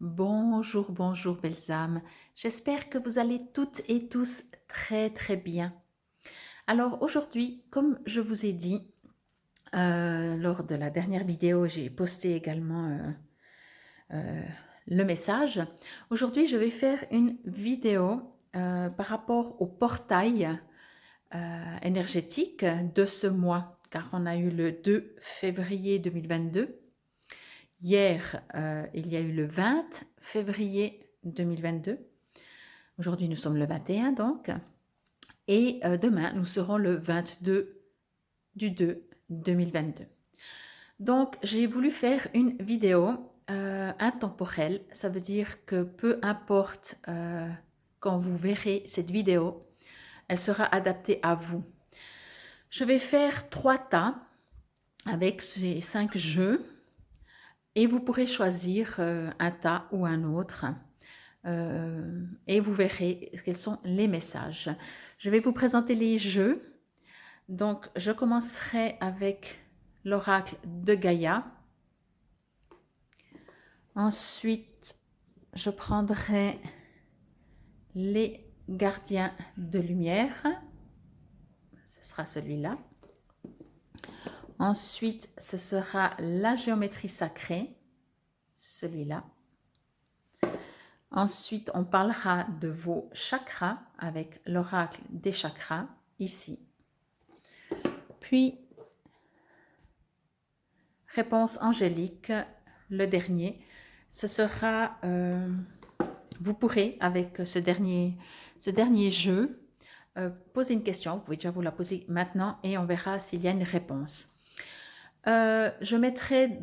Bonjour, bonjour belles âmes. J'espère que vous allez toutes et tous très très bien. Alors aujourd'hui, comme je vous ai dit lors de la dernière vidéo, j'ai posté également euh, le message. Aujourd'hui, je vais faire une vidéo par rapport au portail énergétique de ce mois, car on a eu le 2 février 2022. Hier, il y a eu le 20 février 2022. Aujourd'hui, nous sommes le 21 donc. Et demain, nous serons le 22 du 2 2022. Donc, j'ai voulu faire une vidéo intemporelle. Ça veut dire que peu importe quand vous verrez cette vidéo, elle sera adaptée à vous. Je vais faire 3 tas avec ces 5 jeux et vous pourrez choisir un tas ou un autre. Et vous verrez quels sont les messages. Je vais vous présenter les jeux. Donc, je commencerai avec l'oracle de Gaïa. Ensuite, je prendrai les gardiens de lumière. Ce sera celui-là. Ensuite, ce sera la géométrie sacrée. Celui-là. Ensuite, on parlera de vos chakras avec l'oracle des chakras, ici. Puis, réponse angélique, le dernier. Ce sera, vous pourrez, avec ce dernier jeu, poser une question. Vous pouvez déjà vous la poser maintenant et on verra s'il y a une réponse. Je mettrai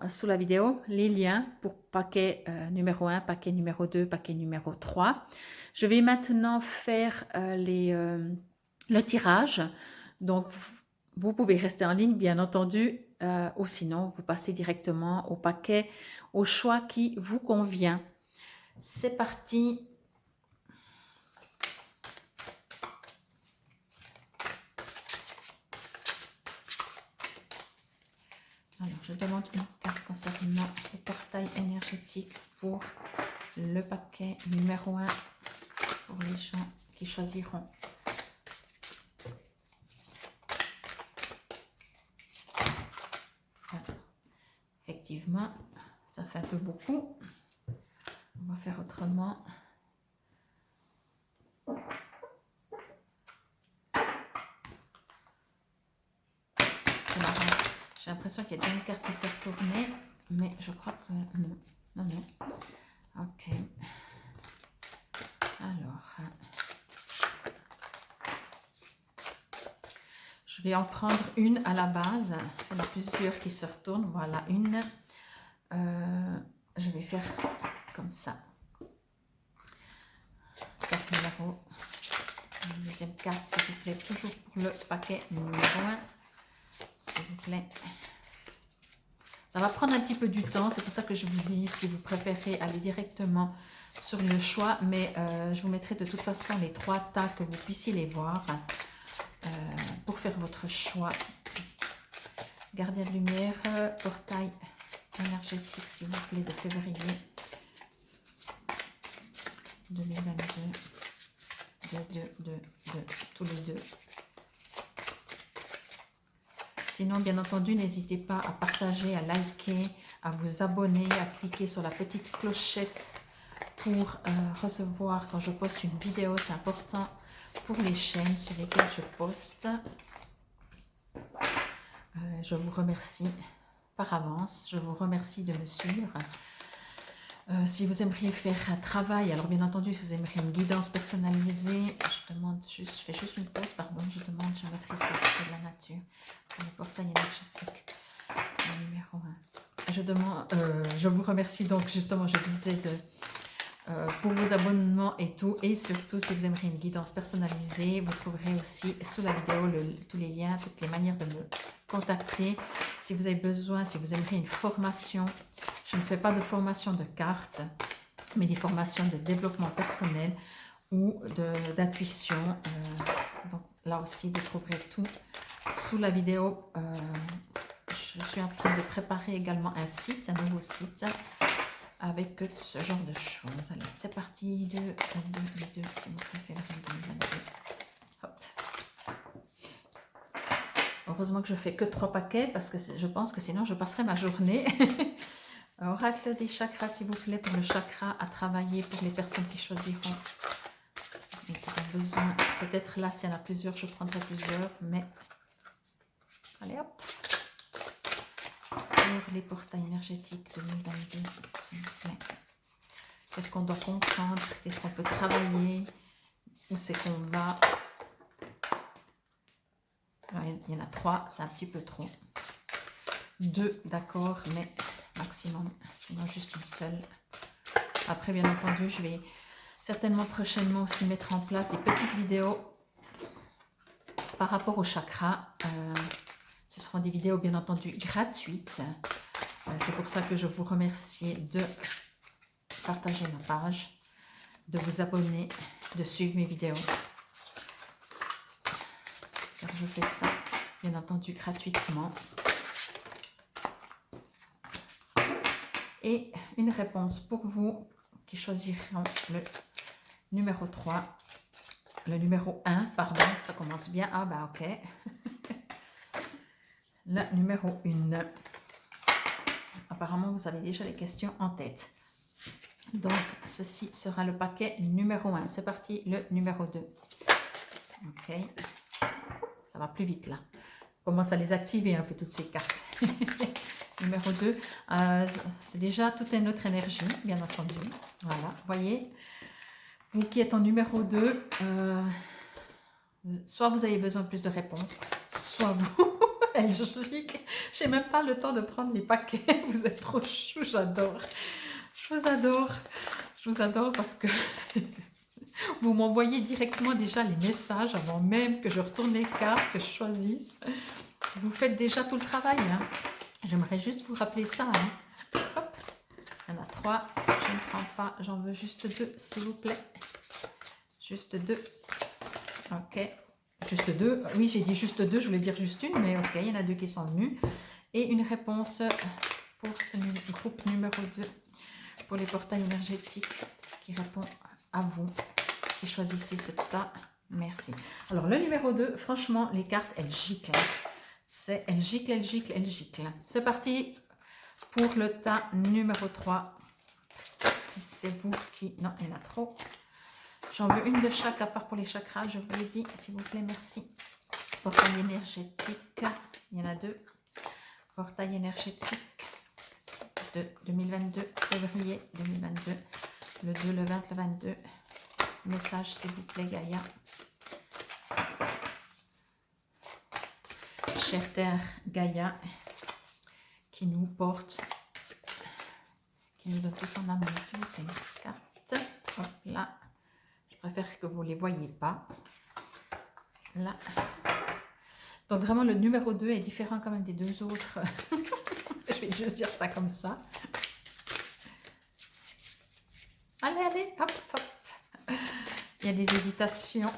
sous la vidéo les liens pour paquet numéro 1, paquet numéro 2, paquet numéro 3. Je vais maintenant faire le tirage. Donc, vous pouvez rester en ligne, bien entendu, ou sinon, vous passez directement au paquet, au choix qui vous convient. C'est parti. Alors, je demande une carte concernant le portail énergétique pour le paquet numéro 1 pour les gens qui choisiront. Voilà. Effectivement, ça fait un peu beaucoup. On va faire autrement. J'ai l'impression qu'il y a déjà une carte qui s'est retournée, mais je crois que non. Non, non. Ok. Alors, je vais en prendre une à la base. Il y en a plusieurs qui se retournent. Voilà, une. Je vais faire comme ça. Carte numéro. Une deuxième carte, s'il vous plaît, toujours pour le paquet numéro 1. S'il vous plaît. Ça va prendre un petit peu du temps, c'est pour ça que je vous dis, si vous préférez aller directement sur le choix, mais je vous mettrai de toute façon les 3 tas que vous puissiez les voir pour faire votre choix. Gardien de lumière, portail énergétique, s'il vous plaît, de février 2022, de tous les deux. Sinon, bien entendu, n'hésitez pas à partager, à liker, à vous abonner, à cliquer sur la petite clochette pour recevoir quand je poste une vidéo. C'est important pour les chaînes sur lesquelles je poste. Je vous remercie par avance. Je vous remercie de me suivre. Si vous aimeriez faire un travail, alors bien entendu, si vous aimeriez une guidance personnalisée, je fais juste une pause, pardon, je demande géométrie sacrée de la nature pour le portail énergétique numéro 1. Je vous remercie donc justement, je disais, pour vos abonnements et tout, et surtout si vous aimeriez une guidance personnalisée, vous trouverez aussi sous la vidéo tous les liens, toutes les manières de me contacter. Si vous avez besoin, si vous aimeriez une formation, je ne fais pas de formation de cartes, mais des formations de développement personnel ou d'intuition. Donc là aussi, vous trouverez tout sous la vidéo. Je suis en train de préparer également un site, un nouveau site. avec ce genre de choses. Allez, c'est parti. 2, 22, 2, si vous préférez, 22. Hop. Heureusement que je fais que 3 paquets parce que je pense que sinon je passerai ma journée. Oracle des chakras, s'il vous plaît, pour le chakra à travailler pour les personnes qui choisiront et qui ont besoin. Peut-être là, s'il y en a plusieurs, je prendrai plusieurs, mais allez hop. Pour les portails énergétiques 2022, s'il vous plaît. Qu'est-ce qu'on doit comprendre? Qu'est-ce qu'on peut travailler? Où c'est qu'on va? Il y en a 3, c'est un petit peu trop. 2, d'accord, mais maximum, sinon juste une seule. Après, bien entendu, je vais certainement prochainement aussi mettre en place des petites vidéos par rapport au chakra. Ce seront des vidéos, bien entendu, gratuites. C'est pour ça que je vous remercie de partager ma page, de vous abonner, de suivre mes vidéos. Car je fais ça, bien entendu, gratuitement. Et une réponse pour vous qui choisiront le numéro 3, le numéro 1, pardon, ça commence bien. Ah bah ok. Le numéro 1. Apparemment, vous avez déjà les questions en tête. Donc, ceci sera le paquet numéro 1. C'est parti, le numéro 2. Ok. Ça va plus vite là. On commence à les activer un peu toutes ces cartes. Numéro 2, c'est déjà toute une autre énergie, bien entendu. Voilà, voyez. Vous qui êtes en numéro 2, soit vous avez besoin de plus de réponses, soit vous, j'ai même pas le temps de prendre les paquets. Vous êtes trop chou, j'adore. Je vous adore. Je vous adore parce que vous m'envoyez directement déjà les messages avant même que je retourne les cartes, que je choisisse. Vous faites déjà tout le travail, hein. J'aimerais juste vous rappeler ça. Hein. Hop. Il y en a 3. Je ne prends pas. J'en veux juste 2, s'il vous plaît. Juste 2. Ok. Juste 2. Oui, j'ai dit juste 2. Je voulais dire juste une. Mais ok, il y en a 2 qui sont venus. Et une réponse pour ce groupe numéro 2. Pour les portails énergétiques qui répond à vous. Qui choisissez ce tas. Merci. Alors, le numéro 2, franchement, les cartes, elles giclent. Elle gicle, elle gicle, elle gicle. C'est parti pour le tas numéro 3. Si c'est vous qui... Non, il y en a trop. J'en veux une de chaque, à part pour les chakras, je vous l'ai dit. S'il vous plaît, merci. Portail énergétique. Il y en a 2. Portail énergétique de 2022, février 2022. Le 2, le 20, le 22. Message, s'il vous plaît, Gaïa. Chère Terre Gaïa, qui nous porte, qui nous donne tous en amour, s'il vous plaît. Carte, hop là. Je préfère que vous ne les voyez pas. Là. Donc vraiment, le numéro 2 est différent quand même des 2 autres. Je vais juste dire ça comme ça. Allez, allez, hop, hop. Il y a des hésitations.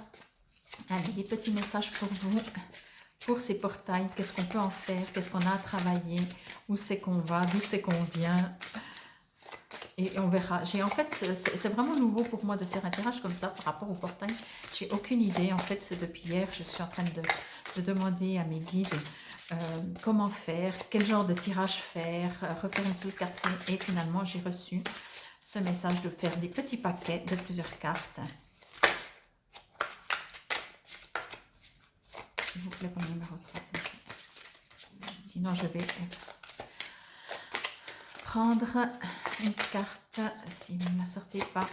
Allez, des petits messages pour vous. Pour ces portails, qu'est-ce qu'on peut en faire, qu'est-ce qu'on a à travailler, où c'est qu'on va, d'où c'est qu'on vient. Et on verra. En fait, c'est vraiment nouveau pour moi de faire un tirage comme ça par rapport au portail. J'ai aucune idée. En fait, depuis hier, je suis en train de demander à mes guides comment faire, quel genre de tirage faire, refaire une seule carte. Et finalement, j'ai reçu ce message de faire des petits paquets de plusieurs cartes. S'il vous plaît, pour le numéro 3. Sinon, je vais prendre une carte, si vous ne la sortez pas.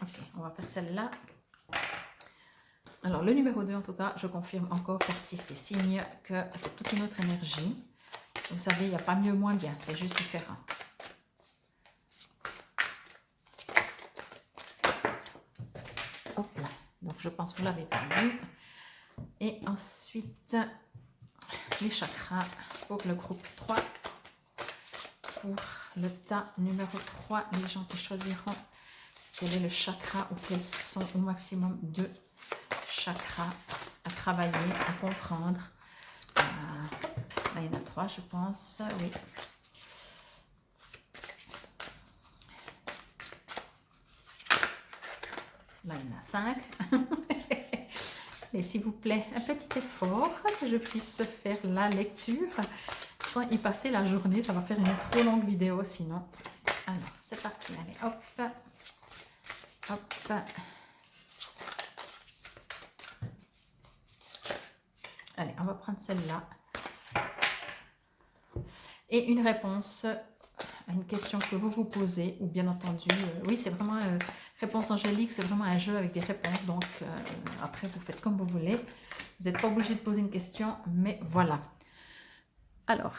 Ok, on va faire celle-là. Alors, le numéro 2, en tout cas, je confirme encore, persiste et signe que c'est toute une autre énergie. Vous savez, il n'y a pas mieux, moins bien, c'est juste différent. Hop là. Donc, je pense que vous l'avez pas vu. Et ensuite, les chakras pour le groupe 3. Pour le tas numéro 3, les gens qui choisiront quel est le chakra ou quels sont au maximum 2 chakras à travailler, à comprendre. Hop, là, il y en a 3. 3, je pense. Oui. Là, il y en a 5. Et s'il vous plaît, un petit effort que je puisse faire la lecture sans y passer la journée. Ça va faire une trop longue vidéo sinon. Alors, c'est parti. Allez, hop. Hop. Allez, on va prendre celle-là. Et une réponse à une question que vous vous posez, ou bien entendu, oui, c'est vraiment réponse angélique, c'est vraiment un jeu avec des réponses. Donc, après, vous faites comme vous voulez. Vous n'êtes pas obligé de poser une question, mais voilà. Alors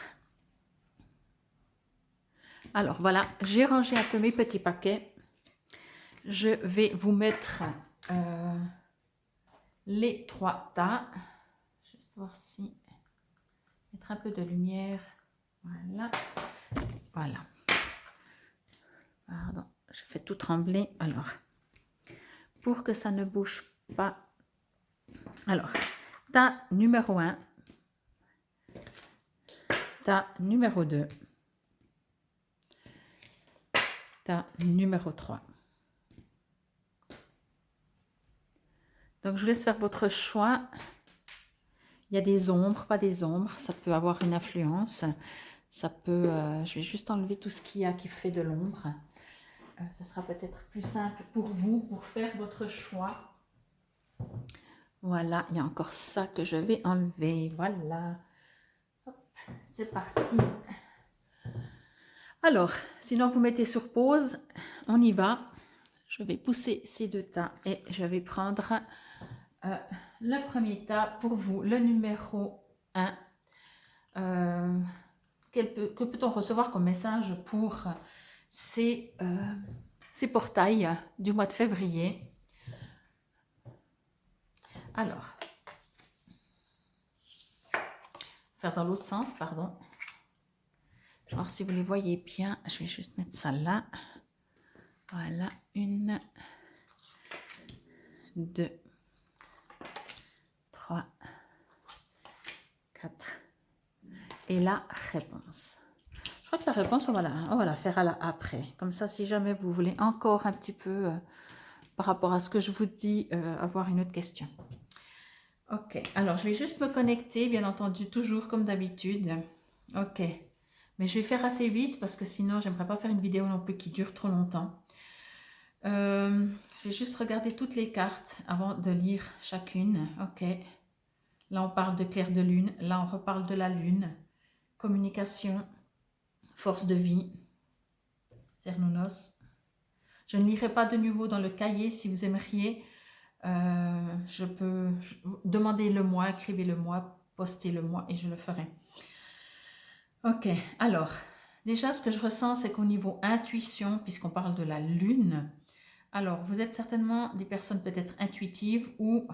voilà, j'ai rangé un peu mes petits paquets. Je vais vous mettre les 3 tas. Juste voir si... Mettre un peu de lumière. Voilà. Voilà. Pardon, je fais tout trembler. Alors, pour que ça ne bouge pas. Alors, tas numéro 1. Tas numéro 2. Tas numéro 3. Donc, je vous laisse faire votre choix. Il y a des ombres, pas des ombres. Ça peut avoir une influence. Ça peut... je vais juste enlever tout ce qu'il y a qui fait de l'ombre. Ça sera peut-être plus simple pour vous, pour faire votre choix. Voilà, il y a encore ça que je vais enlever. Voilà. C'est parti. Alors, sinon vous mettez sur pause. On y va. Je vais pousser ces 2 tas et je vais prendre le premier tas pour vous, le numéro 1. Que peut-on recevoir comme message pour ces portails du mois de février? Alors, faire dans l'autre sens, pardon. Je vais voir si vous les voyez bien. Je vais juste mettre ça là. Voilà, 1, 2, 3, 4. Et la réponse. Je crois que la réponse, on va la faire après. Comme ça, si jamais vous voulez encore un petit peu, par rapport à ce que je vous dis, avoir une autre question. Ok, alors je vais juste me connecter, bien entendu, toujours comme d'habitude. Ok, mais je vais faire assez vite parce que sinon, j'aimerais pas faire une vidéo non plus qui dure trop longtemps. Je vais juste regarder toutes les cartes avant de lire chacune. Ok, là on parle de clair de lune, là on reparle de la lune, communication, force de vie, Cernunnos. Je ne lirai pas de nouveau dans le cahier. Si vous aimeriez, je peux demander le mois, écrivez le mois, postez le mois et je le ferai. Ok, alors, déjà ce que je ressens, c'est qu'au niveau intuition, puisqu'on parle de la lune, alors vous êtes certainement des personnes peut-être intuitives ou,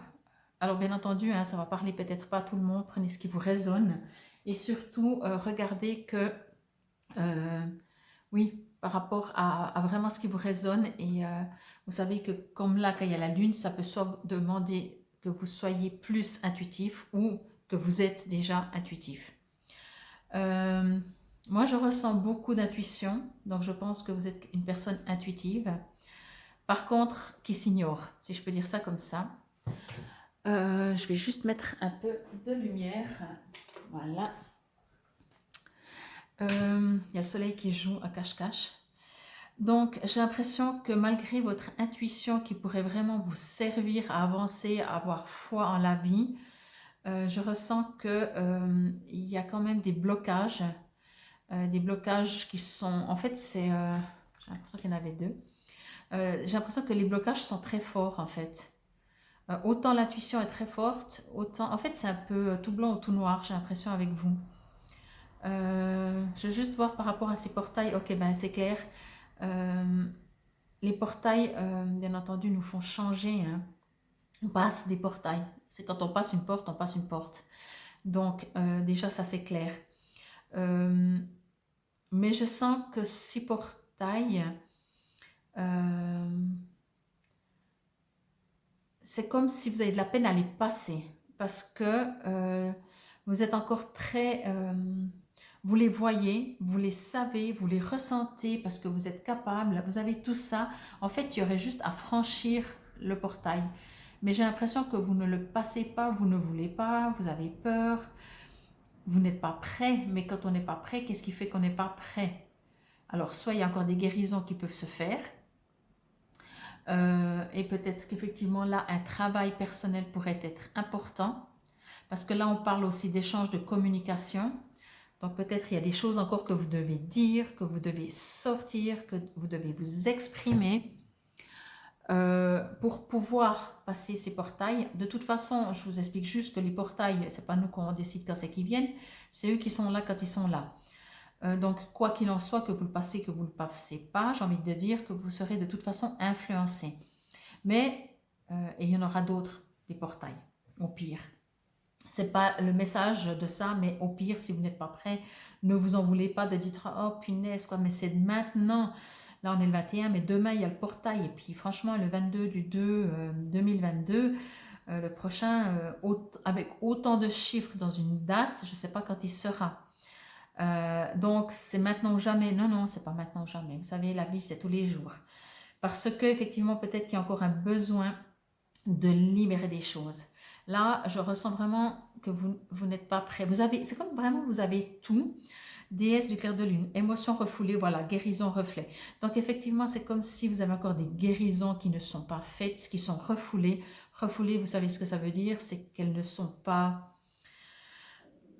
alors bien entendu, hein, ça va parler peut-être pas à tout le monde, prenez ce qui vous résonne et surtout regardez que, oui, par rapport à vraiment ce qui vous résonne et vous savez que comme là, quand il y a la lune, ça peut soit demander que vous soyez plus intuitif ou que vous êtes déjà intuitif. Moi, je ressens beaucoup d'intuition, donc je pense que vous êtes une personne intuitive. Par contre, qui s'ignore, si je peux dire ça comme ça. Je vais juste mettre un peu de lumière. Voilà. Il y a le soleil qui joue à cache-cache. Donc, j'ai l'impression que malgré votre intuition qui pourrait vraiment vous servir à avancer, à avoir foi en la vie, je ressens qu'il y a quand même des blocages qui sont... En fait, c'est... j'ai l'impression qu'il y en avait 2. J'ai l'impression que les blocages sont très forts, en fait. Autant l'intuition est très forte, autant... En fait, c'est un peu tout blanc ou tout noir, j'ai l'impression, avec vous. Je vais juste voir par rapport à ces portails. Ok, ben c'est clair. Les portails, bien entendu, nous font changer. Hein. On passe des portails. C'est quand on passe une porte, on passe une porte. Donc, déjà, ça c'est clair. Mais je sens que ces portails, c'est comme si vous avez de la peine à les passer. Parce que vous êtes encore très... vous les voyez, vous les savez, vous les ressentez parce que vous êtes capable, vous avez tout ça. En fait, il y aurait juste à franchir le portail. Mais j'ai l'impression que vous ne le passez pas, vous ne voulez pas, vous avez peur, vous n'êtes pas prêt. Mais quand on n'est pas prêt, qu'est-ce qui fait qu'on n'est pas prêt? Alors, soit il y a encore des guérisons qui peuvent se faire, et peut-être qu'effectivement là, un travail personnel pourrait être important, parce que là, on parle aussi d'échange de communication. Donc peut-être il y a des choses encore que vous devez dire, que vous devez sortir, que vous devez vous exprimer pour pouvoir passer ces portails. De toute façon, je vous explique juste que les portails, c'est pas nous qu'on décide quand c'est qu'ils viennent, c'est eux qui sont là quand ils sont là. Donc quoi qu'il en soit, que vous le passez, que vous ne le passez pas, j'ai envie de dire que vous serez de toute façon influencé. Mais, et il y en aura d'autres, des portails, au pire. C'est pas le message de ça, mais au pire, si vous n'êtes pas prêt, ne vous en voulez pas de dire oh punaise, quoi, mais c'est maintenant. Là, on est le 21, mais demain, il y a le portail. Et puis, franchement, le 22 du 2 2022, le prochain, avec autant de chiffres dans une date, je ne sais pas quand il sera. Donc, c'est maintenant ou jamais. Non, non, c'est pas maintenant ou jamais. Vous savez, la vie, c'est tous les jours. Parce que, effectivement, peut-être qu'il y a encore un besoin de libérer des choses. Là, je ressens vraiment que vous n'êtes pas prêt. C'est comme vraiment vous avez tout. Déesse du clair de lune, émotions refoulées, voilà, guérison, reflet. Donc effectivement, c'est comme si vous avez encore des guérisons qui ne sont pas faites, qui sont refoulées. Refoulées, vous savez ce que ça veut dire, c'est qu'elles ne sont pas...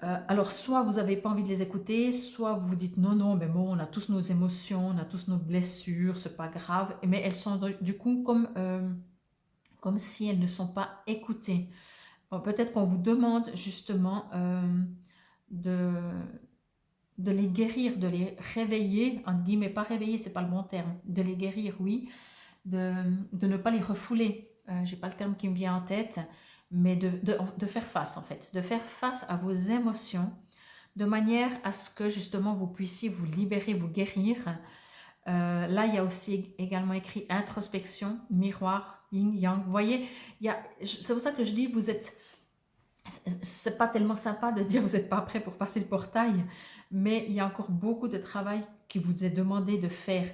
alors soit vous n'avez pas envie de les écouter, soit vous vous dites non, non, mais bon, on a tous nos émotions, on a tous nos blessures, c'est pas grave. Mais elles sont du coup comme si elles ne sont pas écoutées. Bon, peut-être qu'on vous demande justement de, de les guérir, de les réveiller, entre guillemets, pas réveiller, c'est pas le bon terme, de les guérir, oui, de ne pas les refouler. J'ai pas le terme qui me vient en tête, mais de faire face en fait, de faire face à vos émotions de manière à ce que justement vous puissiez vous libérer, vous guérir. Là, il y a aussi également écrit introspection, miroir, yin, yang. Vous voyez, c'est pour ça que je dis, vous êtes, c'est pas tellement sympa de dire vous n'êtes pas prêt pour passer le portail, mais il y a encore beaucoup de travail qui vous est demandé de faire.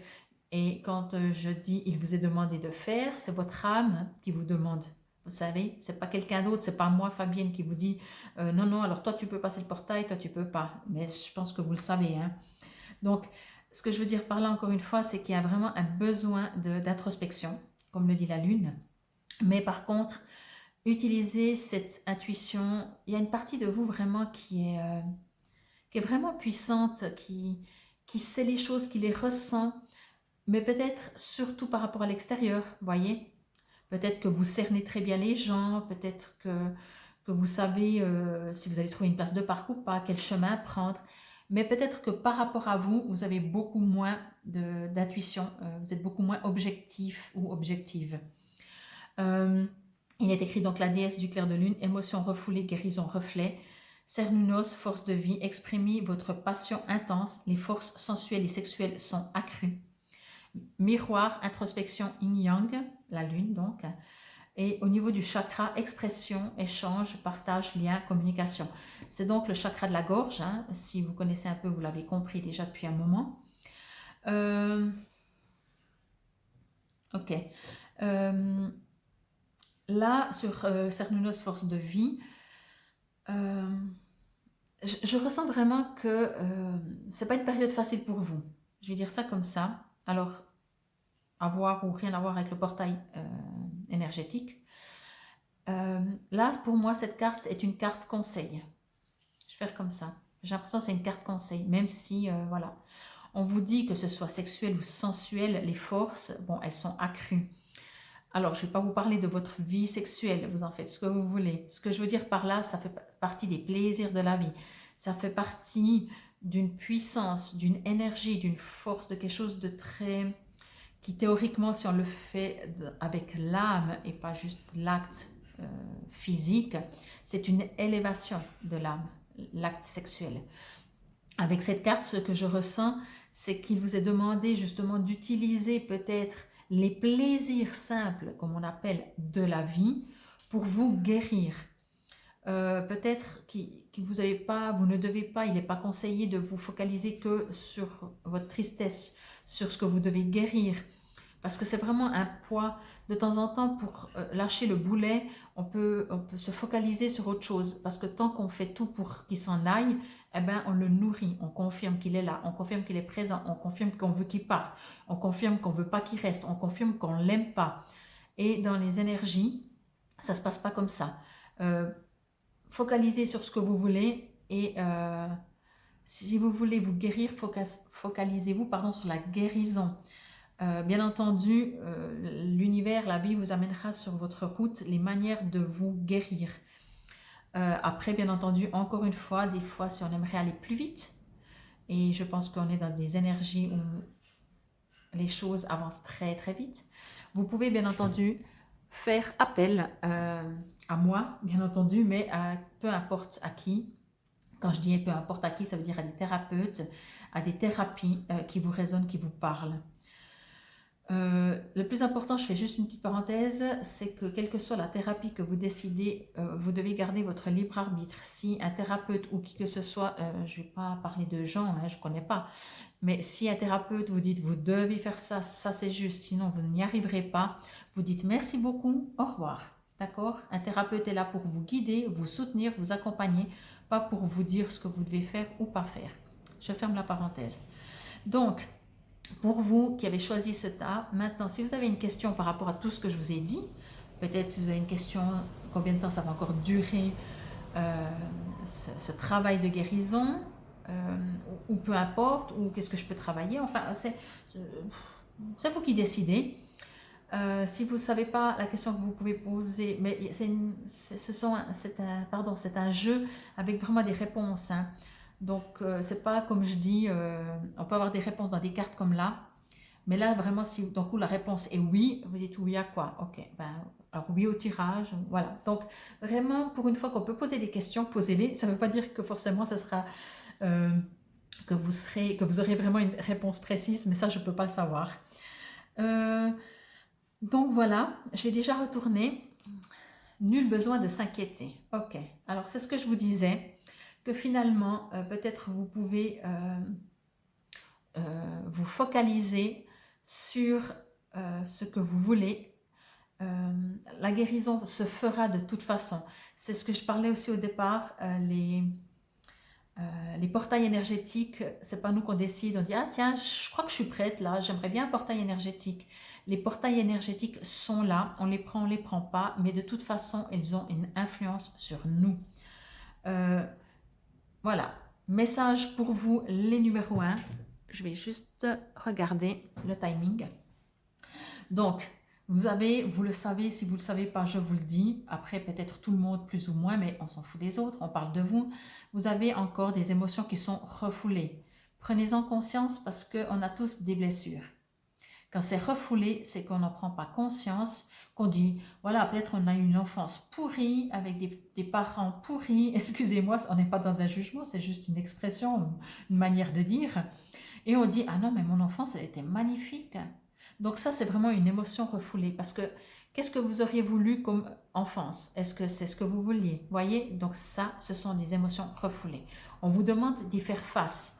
Et quand je dis il vous est demandé de faire, c'est votre âme qui vous demande. Vous savez, c'est pas quelqu'un d'autre, c'est pas moi, Fabienne, qui vous dit non, non, alors toi tu peux passer le portail, toi tu peux pas. Mais je pense que vous le savez, hein. Donc, ce que je veux dire par là, encore une fois, c'est qu'il y a vraiment un besoin d'introspection, comme le dit la Lune. Mais par contre, utilisez cette intuition. Il y a une partie de vous vraiment qui est vraiment puissante, qui sait les choses, qui les ressent, mais peut-être surtout par rapport à l'extérieur, voyez. Peut-être que vous cernez très bien les gens, peut-être que vous savez si vous allez trouver une place de parc ou pas, quel chemin prendre. Mais peut-être que par rapport à vous, vous avez beaucoup moins d'intuition, vous êtes beaucoup moins objectif ou objective. Il est écrit donc la déesse du clair de lune, émotion refoulée, guérison, reflet. Cernunnos, force de vie, exprimez votre passion intense, les forces sensuelles et sexuelles sont accrues. Miroir, introspection, yin-yang, la lune donc. Et au niveau du chakra, expression, échange, partage, lien, communication. C'est donc le chakra de la gorge. Hein. Si vous connaissez un peu, vous l'avez compris déjà depuis un moment. Ok. Là, sur Cernunnos, force de vie, je ressens vraiment que c'est pas une période facile pour vous. Je vais dire ça comme ça. Alors, avoir ou rien à voir avec le portail énergétique. Là, pour moi, cette carte est une carte conseil. Je vais faire comme ça. J'ai l'impression que c'est une carte conseil, même si, voilà. On vous dit que ce soit sexuel ou sensuel, les forces, bon, elles sont accrues. Alors, je ne vais pas vous parler de votre vie sexuelle, vous en faites ce que vous voulez. Ce que je veux dire par là, ça fait partie des plaisirs de la vie. Ça fait partie d'une puissance, d'une énergie, d'une force, de quelque chose de très... qui théoriquement, si on le fait avec l'âme et pas juste l'acte physique, c'est une élévation de l'âme, l'acte sexuel. Avec cette carte, ce que je ressens, c'est qu'il vous est demandé justement d'utiliser peut-être les plaisirs simples, comme on appelle, de la vie, pour vous guérir. peut-être que vous avez pas, vous ne devez pas, il n'est pas conseillé de vous focaliser que sur votre tristesse, sur ce que vous devez guérir, parce que c'est vraiment un poids. De temps en temps, pour lâcher le boulet, on peut se focaliser sur autre chose, parce que tant qu'on fait tout pour qu'il s'en aille, eh ben, on le nourrit, on confirme qu'il est là, on confirme qu'il est présent, on confirme qu'on veut qu'il parte, on confirme qu'on ne veut pas qu'il reste, on confirme qu'on ne l'aime pas. Et dans les énergies, ça ne se passe pas comme ça. Euh, Focalisez sur ce que vous voulez et si vous voulez vous guérir, focalisez-vous sur la guérison. Bien entendu, l'univers, la vie vous amènera sur votre route les manières de vous guérir. Après, bien entendu, encore une fois, des fois, si on aimerait aller plus vite, et je pense qu'on est dans des énergies où les choses avancent très très vite, vous pouvez bien entendu faire appel à moi, bien entendu, mais à peu importe à qui. Quand je dis peu importe à qui, ça veut dire à des thérapeutes, à des thérapies qui vous résonnent, qui vous parlent. Le plus important, je fais juste une petite parenthèse, c'est que quelle que soit la thérapie que vous décidez, vous devez garder votre libre arbitre. Si un thérapeute ou qui que ce soit, je ne vais pas parler de gens, hein, je ne connais pas, mais si un thérapeute vous dit vous devez faire ça, ça c'est juste, sinon vous n'y arriverez pas, vous dites merci beaucoup, au revoir. D'accord? Un thérapeute est là pour vous guider, vous soutenir, vous accompagner, pas pour vous dire ce que vous devez faire ou pas faire. Je ferme la parenthèse. Donc, pour vous qui avez choisi ce tas, maintenant, si vous avez une question par rapport à tout ce que je vous ai dit, peut-être si vous avez une question, combien de temps ça va encore durer ce travail de guérison, ou peu importe, ou qu'est-ce que je peux travailler, enfin, c'est vous qui décidez. Si vous ne savez pas la question que vous pouvez poser, mais c'est un jeu avec vraiment des réponses, hein. Donc, c'est pas comme je dis, on peut avoir des réponses dans des cartes comme là, mais là, vraiment, si d'un coup la réponse est oui, vous dites oui à quoi? Ok, ben, alors oui au tirage, voilà. Donc, vraiment, pour une fois qu'on peut poser des questions, posez-les. Ça ne veut pas dire que forcément, ça sera, euh, que vous aurez vraiment une réponse précise, mais ça, je ne peux pas le savoir. Euh, donc voilà, je vais déjà retourner. Nul besoin de s'inquiéter. Ok, alors c'est ce que je vous disais, que finalement, peut-être vous pouvez vous focaliser sur ce que vous voulez. La guérison se fera de toute façon. C'est ce que je parlais aussi au départ, les portails énergétiques, c'est pas nous qu'on décide, on dit ah tiens, je crois que je suis prête là, j'aimerais bien un portail énergétique. Les portails énergétiques sont là, on les prend pas, mais de toute façon, ils ont une influence sur nous. Voilà, message pour vous, les numéros 1. Je vais juste regarder le timing. Donc, vous le savez, si vous ne le savez pas, je vous le dis. Après, peut-être tout le monde plus ou moins, mais on s'en fout des autres, on parle de vous. Vous avez encore des émotions qui sont refoulées. Prenez-en conscience parce qu'on a tous des blessures. Quand c'est refoulé, c'est qu'on n'en prend pas conscience, qu'on dit, voilà, peut-être on a eu une enfance pourrie, avec des parents pourris, excusez-moi, on n'est pas dans un jugement, c'est juste une expression, une manière de dire. Et on dit, ah non, mais mon enfance, elle était magnifique. Donc ça, c'est vraiment une émotion refoulée. Parce que qu'est-ce que vous auriez voulu comme enfance? Est-ce que c'est ce que vous vouliez? Voyez? Donc ça, ce sont des émotions refoulées. On vous demande d'y faire face.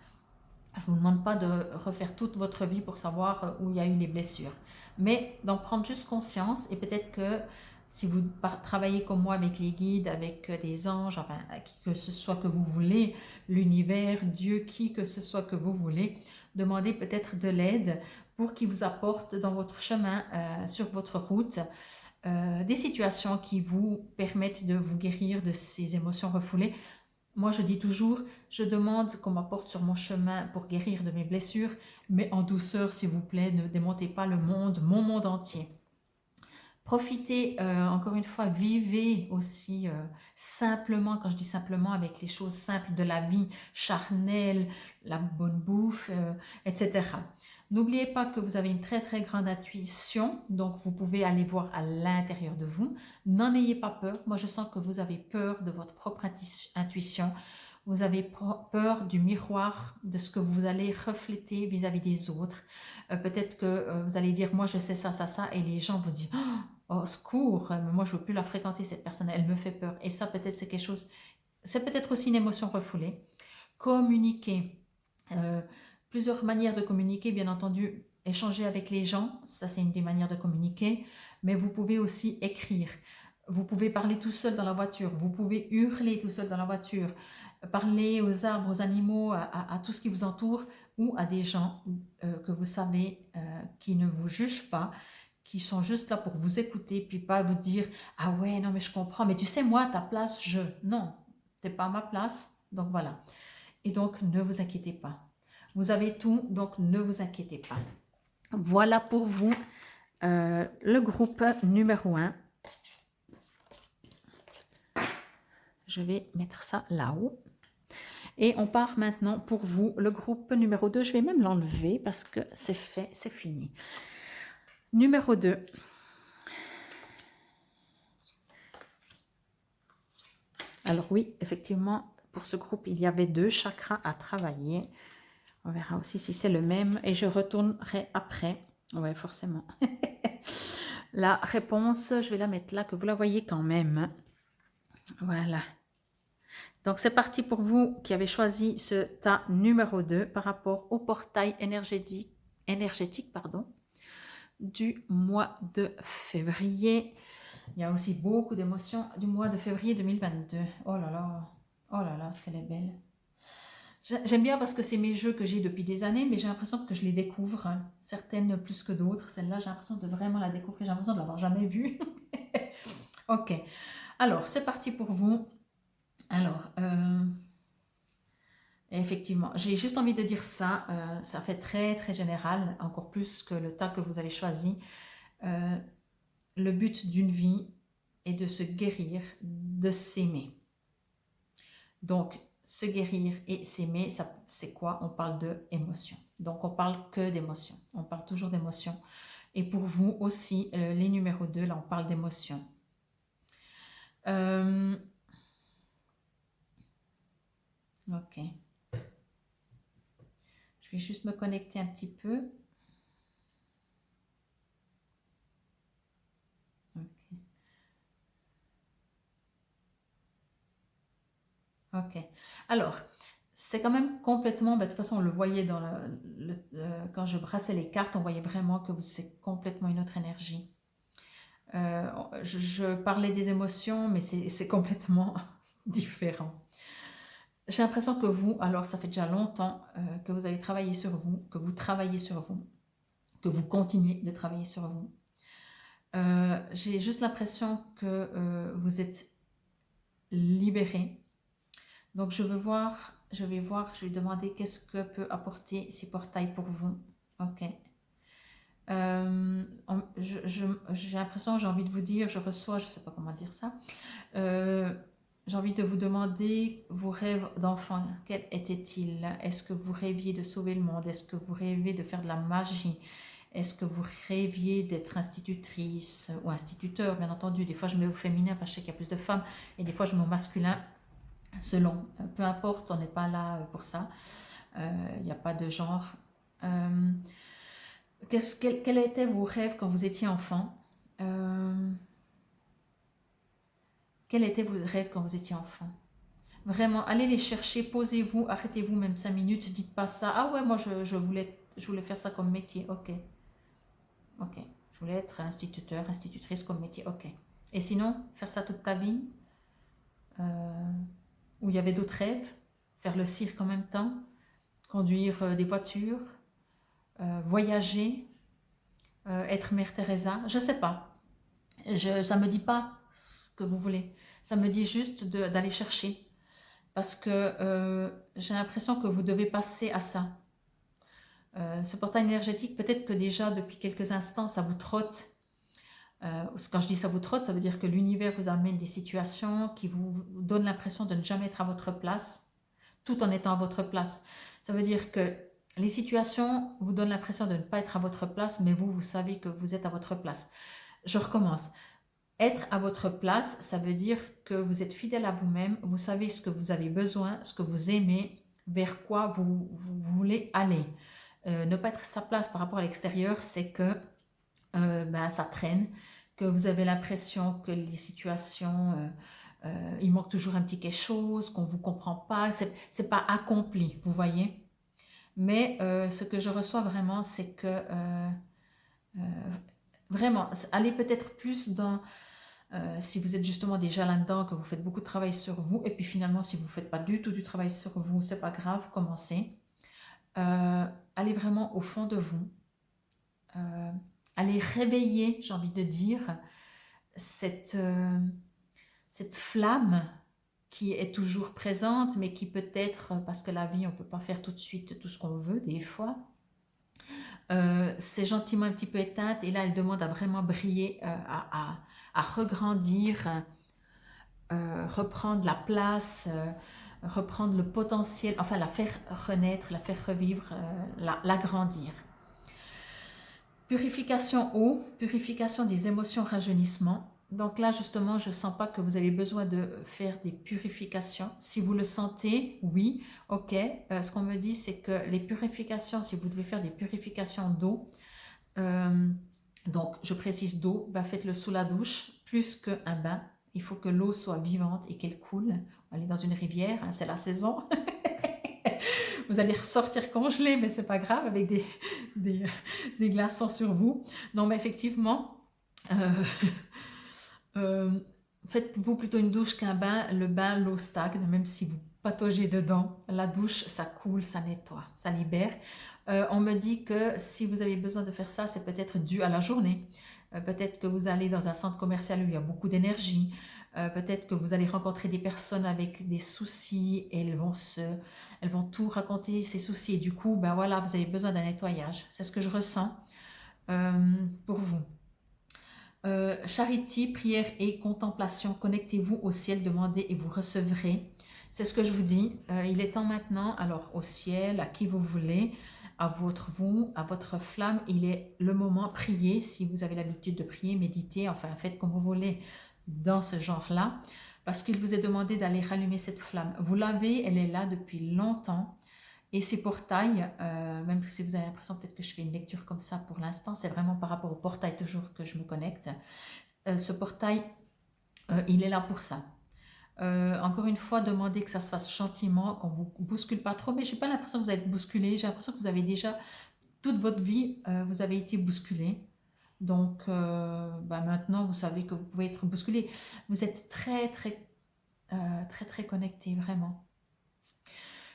Je ne vous demande pas de refaire toute votre vie pour savoir où il y a eu les blessures. Mais d'en prendre juste conscience et peut-être que si vous travaillez comme moi avec les guides, avec des anges, enfin, qui que ce soit que vous voulez, l'univers, Dieu, qui que ce soit que vous voulez, demandez peut-être de l'aide pour qu'il vous apporte dans votre chemin, sur votre route, des situations qui vous permettent de vous guérir de ces émotions refoulées. Moi, je dis toujours, je demande qu'on m'apporte sur mon chemin pour guérir de mes blessures, mais en douceur, s'il vous plaît, ne démontez pas le monde, mon monde entier. Profitez, encore une fois, vivez aussi simplement, quand je dis simplement, avec les choses simples de la vie, charnelle, la bonne bouffe, etc. N'oubliez pas que vous avez une très très grande intuition, donc vous pouvez aller voir à l'intérieur de vous. N'en ayez pas peur. Moi, je sens que vous avez peur de votre propre intuition. Vous avez peur du miroir, de ce que vous allez refléter vis-à-vis des autres. Peut-être que vous allez dire, moi je sais ça, ça, ça, et les gens vous disent, au secours, moi je ne veux plus la fréquenter cette personne, elle me fait peur. Et ça peut-être c'est quelque chose, c'est peut-être aussi une émotion refoulée. Communiquer, euh, plusieurs manières de communiquer, bien entendu, échanger avec les gens, ça c'est une des manières de communiquer, mais vous pouvez aussi écrire. Vous pouvez parler tout seul dans la voiture, vous pouvez hurler tout seul dans la voiture, parler aux arbres, aux animaux, à tout ce qui vous entoure ou à des gens que vous savez qui ne vous jugent pas, qui sont juste là pour vous écouter, puis pas vous dire ah ouais, non, mais je comprends, mais tu sais, moi, à ta place, je. Non, t'es pas à ma place, donc voilà. Et donc, ne vous inquiétez pas. Vous avez tout, donc ne vous inquiétez pas. Voilà pour vous le groupe numéro 1. Je vais mettre ça là-haut. Et on part maintenant pour vous, le groupe numéro 2. Je vais même l'enlever parce que c'est fait, c'est fini. Numéro 2. Alors oui, effectivement, pour ce groupe, il y avait 2 chakras à travailler. On verra aussi si c'est le même et je retournerai après. Oui, forcément. La réponse, je vais la mettre là, que vous la voyez quand même. Voilà. Donc, c'est parti pour vous qui avez choisi ce tas numéro 2 par rapport au portail énergétique du mois de février. Il y a aussi beaucoup d'émotions du mois de février 2022. Oh là là, ce qu'elle est belle. J'aime bien parce que c'est mes jeux que j'ai depuis des années, mais j'ai l'impression que je les découvre, hein. Certaines plus que d'autres. Celle-là, j'ai l'impression de vraiment la découvrir, j'ai l'impression de l'avoir jamais vue. Ok, alors c'est parti pour vous. Alors, effectivement, j'ai juste envie de dire ça, ça fait très très général, encore plus que le tas que vous avez choisi. Le but d'une vie est de se guérir, de s'aimer. Donc, se guérir et s'aimer, c'est quoi? On parle de émotions. Donc, on parle que d'émotions. On parle toujours d'émotions. Et pour vous aussi, les numéros 2, là, on parle d'émotions. Ok. Je vais juste me connecter un petit peu. Ok. Alors, c'est quand même complètement, de toute façon, on le voyait dans quand je brassais les cartes, on voyait vraiment que c'est complètement une autre énergie. Je parlais des émotions, mais c'est complètement différent. J'ai l'impression que vous, alors ça fait déjà longtemps que vous avez travaillé sur vous, que vous travaillez sur vous, que vous continuez de travailler sur vous. J'ai juste l'impression que vous êtes libéré. Donc je vais voir, je vais demander qu'est-ce que peut apporter ces portails pour vous. Ok. J'ai l'impression, j'ai envie de vous dire, je reçois, je ne sais pas comment dire ça. J'ai envie de vous demander vos rêves d'enfant, quels étaient-ils? Est-ce que vous rêviez de sauver le monde? Est-ce que vous rêviez de faire de la magie? Est-ce que vous rêviez d'être institutrice ou instituteur? Bien entendu, des fois je mets au féminin parce que je sais qu'il y a plus de femmes et des fois je mets au masculin. Selon, peu importe, on n'est pas là pour ça, il n'y a pas de genre. Quels étaient vos rêves quand vous étiez enfant? Quels étaient vos rêves quand vous étiez enfant? Vraiment, allez les chercher, posez-vous, arrêtez-vous même 5 minutes, dites pas ça. Ah ouais, moi je voulais faire ça comme métier, ok. Ok, je voulais être instituteur, institutrice comme métier, ok. Et sinon, faire ça toute ta vie? Ou il y avait d'autres rêves? Faire le cirque en même temps? Conduire des voitures, voyager, être Mère Teresa, je ne sais pas. Ça ne me dit pas ce que vous voulez. Ça me dit juste d'aller chercher. Parce que j'ai l'impression que vous devez passer à ça. Ce portail énergétique, peut-être que déjà depuis quelques instants, ça vous trotte. Quand je dis ça vous trotte, ça veut dire que l'univers vous amène des situations qui vous donnent l'impression de ne jamais être à votre place, tout en étant à votre place. Ça veut dire que les situations vous donnent l'impression de ne pas être à votre place, mais vous savez que vous êtes à votre place. Je recommence. Être à votre place, ça veut dire que vous êtes fidèle à vous-même, vous savez ce que vous avez besoin, ce que vous aimez, vers quoi vous voulez aller. Ne pas être à sa place par rapport à l'extérieur, c'est que ça traîne, que vous avez l'impression que les situations, il manque toujours un petit quelque chose, qu'on ne vous comprend pas, c'est pas accompli, vous voyez. Mais ce que je reçois vraiment, c'est que euh, vraiment, allez peut-être plus dans, si vous êtes justement déjà là-dedans, que vous faites beaucoup de travail sur vous, et puis finalement, si vous ne faites pas du tout du travail sur vous, c'est pas grave, commencez. Allez vraiment au fond de vous. Allez réveiller, j'ai envie de dire, cette, cette flamme qui est toujours présente, mais qui peut-être, parce que la vie, on ne peut pas faire tout de suite tout ce qu'on veut, des fois, c'est gentiment un petit peu éteinte, et là, elle demande à vraiment briller, à regrandir, reprendre la place, reprendre le potentiel, enfin la faire renaître, la faire revivre, l'agrandir. Purification eau, purification des émotions, rajeunissement. Donc là, justement, je ne sens pas que vous avez besoin de faire des purifications. Si vous le sentez, oui, ok. Ce qu'on me dit, c'est que les purifications, si vous devez faire des purifications d'eau, donc je précise d'eau, bah faites-le sous la douche, plus qu'un bain. Il faut que l'eau soit vivante et qu'elle coule. On va aller dans une rivière, hein, c'est la saison. Vous allez ressortir congelé, mais c'est pas grave, avec des, glaçons sur vous. Non, mais effectivement, faites-vous plutôt une douche qu'un bain. Le bain, l'eau stagne, même si vous pataugez dedans. La douche, ça coule, ça nettoie, ça libère. On me dit que si vous avez besoin de faire ça, c'est peut-être dû à la journée. Peut-être que vous allez dans un centre commercial où il y a beaucoup d'énergie. Peut-être que vous allez rencontrer des personnes avec des soucis et elles vont tout raconter, ces soucis. Et du coup, ben voilà, vous avez besoin d'un nettoyage. C'est ce que je ressens pour vous. Charité, prière et contemplation. Connectez-vous au ciel, demandez et vous recevrez. C'est ce que je vous dis. Il est temps maintenant, alors au ciel, à qui vous voulez, à votre flamme, il est le moment, priez, si vous avez l'habitude de prier, méditer, enfin faites comme vous voulez dans ce genre-là, parce qu'il vous est demandé d'aller rallumer cette flamme. Vous l'avez, elle est là depuis longtemps, et ces portails, même si vous avez l'impression peut-être que je fais une lecture comme ça pour l'instant, c'est vraiment par rapport au portail toujours que je me connecte. Ce portail, il est là pour ça. Encore une fois, demandez que ça se fasse gentiment, qu'on ne vous bouscule pas trop, mais je n'ai pas l'impression que vous allez être bousculé, j'ai l'impression que vous avez déjà, toute votre vie, vous avez été bousculé. Donc maintenant, vous savez que vous pouvez être bousculé. Vous êtes très connecté, vraiment.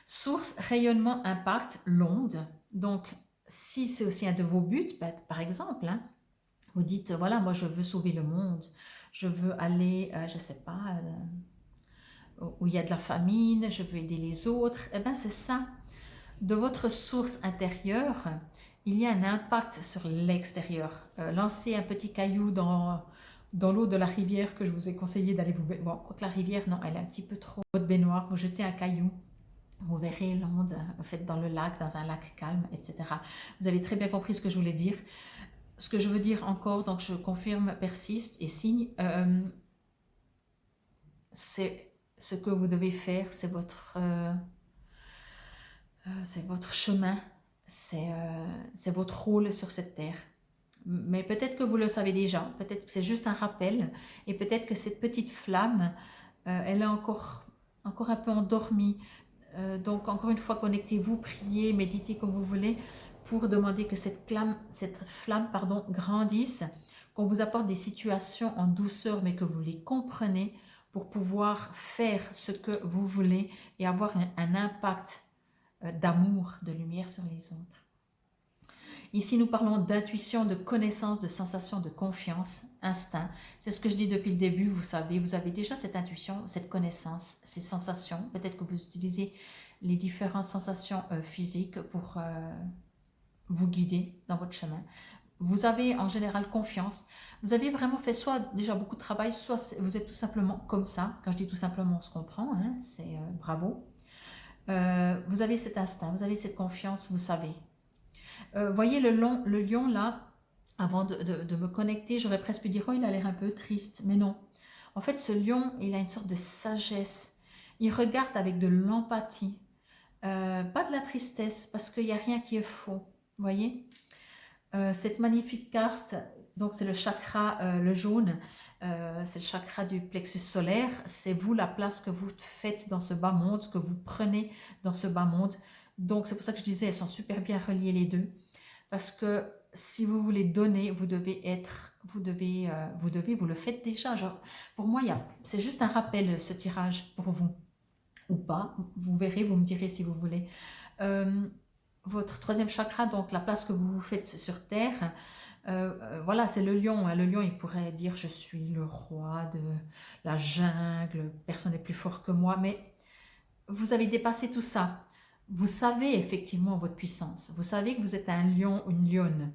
Source, rayonnement, impact, l'onde. Donc, si c'est aussi un de vos buts, par exemple, hein, vous dites, voilà, moi je veux sauver le monde, je veux aller, je ne sais pas, où il y a de la famine, je veux aider les autres, eh bien c'est ça. De votre source intérieure, il y a un impact sur l'extérieur. Lancez un petit caillou dans l'eau de la rivière que je vous ai conseillé d'aller vous baigner. Bon, quoique la rivière, non, elle est un petit peu trop de baignoire. Vous jetez un caillou, vous verrez l'onde, faites dans le lac, dans un lac calme, etc. Vous avez très bien compris ce que je voulais dire. Ce que je veux dire encore, donc je confirme, persiste et signe, c'est ce que vous devez faire, c'est votre chemin, c'est votre rôle sur cette terre. Mais peut-être que vous le savez déjà, peut-être que c'est juste un rappel, et peut-être que cette petite flamme, elle est encore un peu endormie. Donc encore une fois, connectez-vous, priez, méditez comme vous voulez, pour demander que cette flamme grandisse, qu'on vous apporte des situations en douceur, mais que vous les comprenez, pour pouvoir faire ce que vous voulez et avoir un impact d'amour, de lumière sur les autres. Ici, nous parlons d'intuition, de connaissance, de sensation, de confiance, instinct. C'est ce que je dis depuis le début, vous savez, vous avez déjà cette intuition, cette connaissance, ces sensations. Peut-être que vous utilisez les différentes sensations physiques pour vous guider dans votre chemin. Vous avez en général confiance. Vous avez vraiment fait soit déjà beaucoup de travail, soit vous êtes tout simplement comme ça. Quand je dis tout simplement, on se comprend, hein, c'est bravo. Vous avez cet instinct, vous avez cette confiance, vous savez. Voyez le lion là, avant de me connecter, j'aurais presque pu dire, oh il a l'air un peu triste, mais non. En fait, ce lion, il a une sorte de sagesse. Il regarde avec de l'empathie, pas de la tristesse, parce qu'il n'y a rien qui est faux. Voyez cette magnifique carte Donc c'est le chakra, le jaune, c'est le chakra du plexus solaire. C'est vous la place que vous faites dans ce bas monde, que vous prenez dans ce bas monde. Donc c'est pour ça que je disais, elles sont super bien reliées les deux. Parce que si vous voulez donner, vous devez être, vous le faites déjà. Genre, pour moi, c'est juste un rappel, ce tirage, pour vous. Ou pas, vous verrez, vous me direz si vous voulez. Euh, Votre troisième chakra, donc la place que vous vous faites sur Terre, voilà, c'est le lion, hein. Le lion, il pourrait dire je suis le roi de la jungle, personne n'est plus fort que moi, mais vous avez dépassé tout ça. Vous savez effectivement votre puissance. Vous savez que vous êtes un lion, une lionne.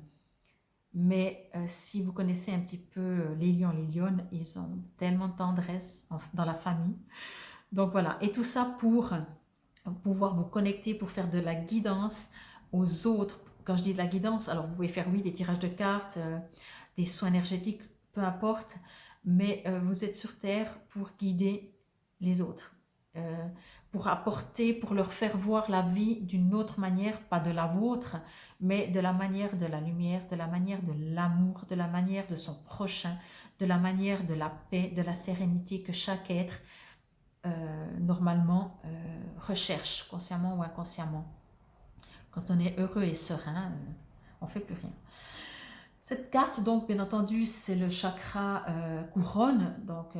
Mais si vous connaissez un petit peu les lions, les lionnes, ils ont tellement de tendresse dans la famille. Donc voilà, et tout ça pour pouvoir vous connecter, pour faire de la guidance aux autres. Quand je dis de la guidance, alors vous pouvez faire, oui, des tirages de cartes, des soins énergétiques, peu importe, mais vous êtes sur Terre pour guider les autres, euh, pour apporter, pour leur faire voir la vie d'une autre manière, pas de la vôtre, mais de la manière de la lumière, de la manière de l'amour, de la manière de son prochain, de la manière de la paix, de la sérénité que chaque être normalement recherche, consciemment ou inconsciemment. Quand on est heureux et serein, on ne fait plus rien. Cette carte, donc, bien entendu, c'est le chakra couronne, donc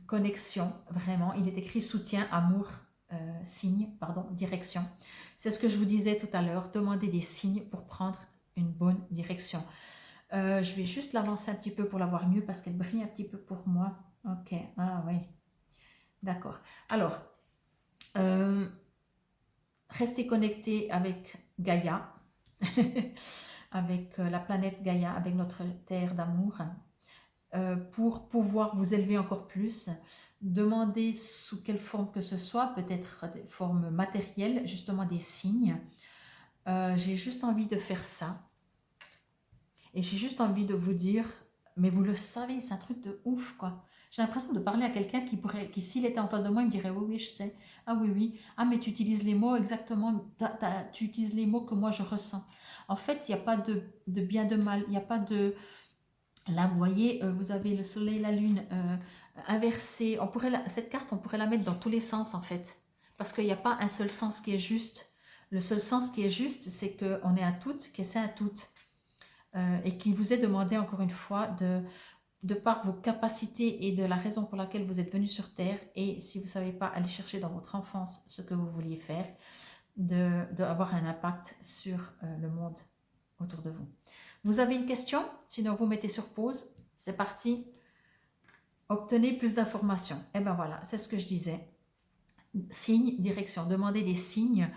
connexion, vraiment. Il est écrit soutien, amour, signe, pardon, direction. C'est ce que je vous disais tout à l'heure, demandez des signes pour prendre une bonne direction. Je vais juste l'avancer un petit peu pour la voir mieux parce qu'elle brille un petit peu pour moi. Ok, ah oui, d'accord. Alors, restez connectés avec Gaïa, avec la planète Gaïa, avec notre terre d'amour, pour pouvoir vous élever encore plus. Demandez sous quelle forme que ce soit, peut-être des formes matérielles, justement des signes. J'ai juste envie de faire ça. Et j'ai juste envie de vous dire, mais vous le savez, c'est un truc de ouf, quoi. J'ai l'impression de parler à quelqu'un qui s'il était en face de moi, il me dirait, oui, oui, je sais. Ah oui, oui. Ah, mais tu utilises les mots exactement, tu utilises les mots que moi je ressens. En fait, il n'y a pas de bien, de mal, il n'y a pas de... Là, vous voyez, vous avez le soleil, la lune inversée. Cette carte, on pourrait la mettre dans tous les sens, en fait. Parce qu'il n'y a pas un seul sens qui est juste. Le seul sens qui est juste, c'est qu'on est un tout, que c'est un tout. Et qu'il vous est demandé encore une fois de par vos capacités et de la raison pour laquelle vous êtes venu sur Terre, et si vous ne savez pas aller chercher dans votre enfance ce que vous vouliez faire, d'avoir un impact sur le monde autour de vous. Vous avez une question? Sinon vous mettez sur pause. C'est parti. Obtenez plus d'informations. Et ben voilà, c'est ce que je disais. Signe, direction. Demandez des signes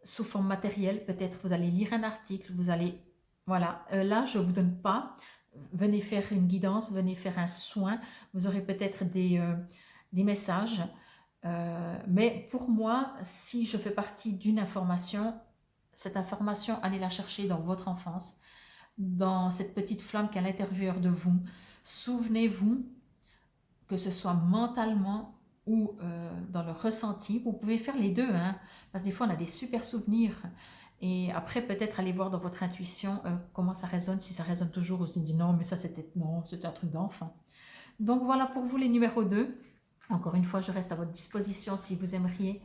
sous forme matérielle. Peut-être vous allez lire un article, vous allez... Voilà, là je ne vous donne pas. Venez faire une guidance, venez faire un soin. Vous aurez peut-être des messages. Mais pour moi, si je fais partie d'une information, cette information, allez la chercher dans votre enfance, dans cette petite flamme qui est à l'intérieur de vous. Souvenez-vous, que ce soit mentalement ou dans le ressenti, vous pouvez faire les deux, hein, parce que des fois on a des super souvenirs, et après peut-être aller voir dans votre intuition comment ça résonne, si ça résonne toujours, ou si dit non, mais ça c'était un truc d'enfant. Donc voilà pour vous les numéros 2. Encore une fois, je reste à votre disposition si vous aimeriez